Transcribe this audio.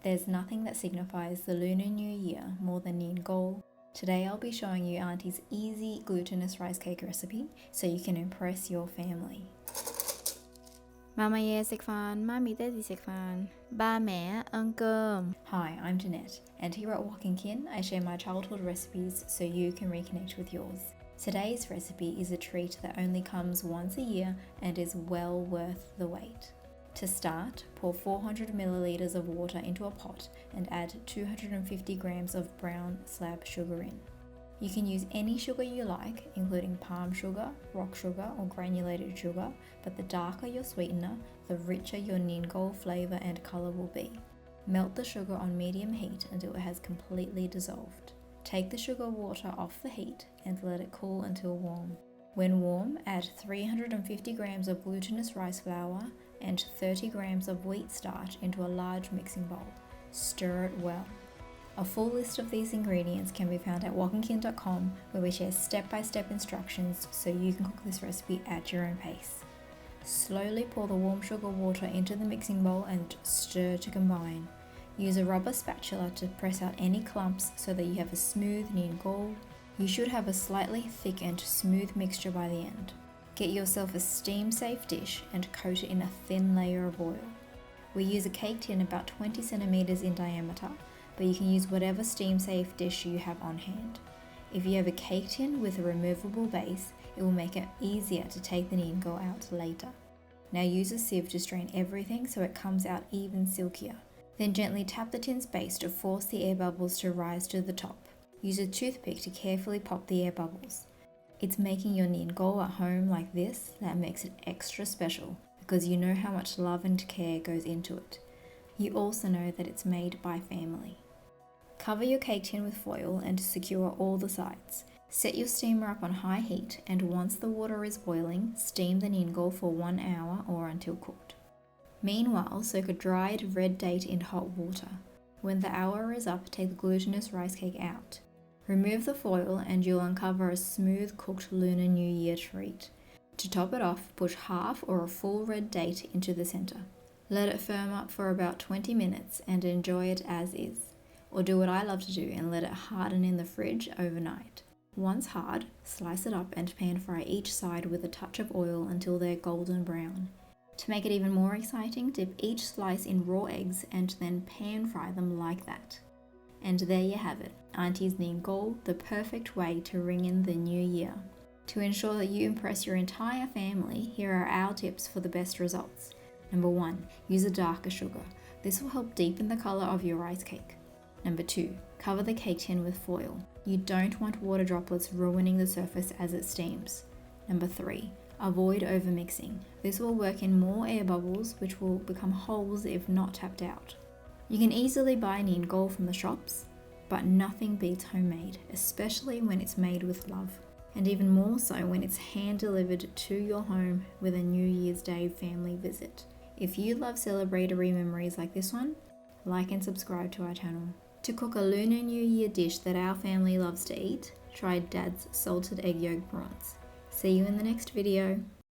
There's nothing that signifies the Lunar New Year more than Nian Gol. Today I'll be showing you Auntie's easy glutinous rice cake recipe so you can impress your family. Mama食飯，媽咪爹哋食飯，ba mẹ ăn cơm. Hi, I'm Jeanette, and here at Walking Kin I share my childhood recipes so you can reconnect with yours. Today's recipe is a treat that only comes once a year and is well worth the wait. To start, pour 400 milliliters of water into a pot and add 250 grams of brown slab sugar in. You can use any sugar you like, including palm sugar, rock sugar, or granulated sugar, but the darker your sweetener, the richer your Nian Gol flavour and colour will be. Melt the sugar on medium heat until it has completely dissolved. Take the sugar water off the heat and let it cool until warm. When warm, add 350 grams of glutinous rice flour and 30 grams of wheat starch into a large mixing bowl. Stir it well. A full list of these ingredients can be found at walkingkin.com, where we share step-by-step instructions so you can cook this recipe at your own pace. Slowly pour the warm sugar water into the mixing bowl and stir to combine. Use a rubber spatula to press out any clumps so that you have a smooth Nian Gol. You should have a slightly thick and smooth mixture by the end. Get yourself a steam-safe dish and coat it in a thin layer of oil. We use a cake tin about 20 centimeters in diameter, but you can use whatever steam-safe dish you have on hand. If you have a cake tin with a removable base, it will make it easier to take the Nian Gol out later. Now use a sieve to strain everything so it comes out even silkier. Then gently tap the tin's base to force the air bubbles to rise to the top. Use a toothpick to carefully pop the air bubbles. It's making your Nian Gol at home like this that makes it extra special, because you know how much love and care goes into it. You also know that it's made by family. Cover your cake tin with foil and secure all the sides. Set your steamer up on high heat, and once the water is boiling, steam the Nian Gol for 1 hour or until cooked. Meanwhile, soak a dried red date in hot water. When the hour is up, take the glutinous rice cake out. Remove the foil and you'll uncover a smooth cooked Lunar New Year treat. To top it off, push half or a full red date into the center. Let it firm up for about 20 minutes and enjoy it as is. Or do what I love to do and let it harden in the fridge overnight. Once hard, slice it up and pan fry each side with a touch of oil until they're golden brown. To make it even more exciting, dip each slice in raw eggs and then pan fry them like that. And there you have it, Auntie's Nian Gol, the perfect way to ring in the new year. To ensure that you impress your entire family, here are our tips for the best results. Number 1, use a darker sugar. This will help deepen the colour of your rice cake. Number 2, cover the cake tin with foil. You don't want water droplets ruining the surface as it steams. Number 3, avoid overmixing. This will work in more air bubbles, which will become holes if not tapped out. You can easily buy Nian Gol from the shops, but nothing beats homemade, especially when it's made with love, and even more so when it's hand-delivered to your home with a New Year's Day family visit. If you love celebratory memories like this one, like and subscribe to our channel. To cook a Lunar New Year dish that our family loves to eat, try Dad's salted egg yolk prawns. See you in the next video.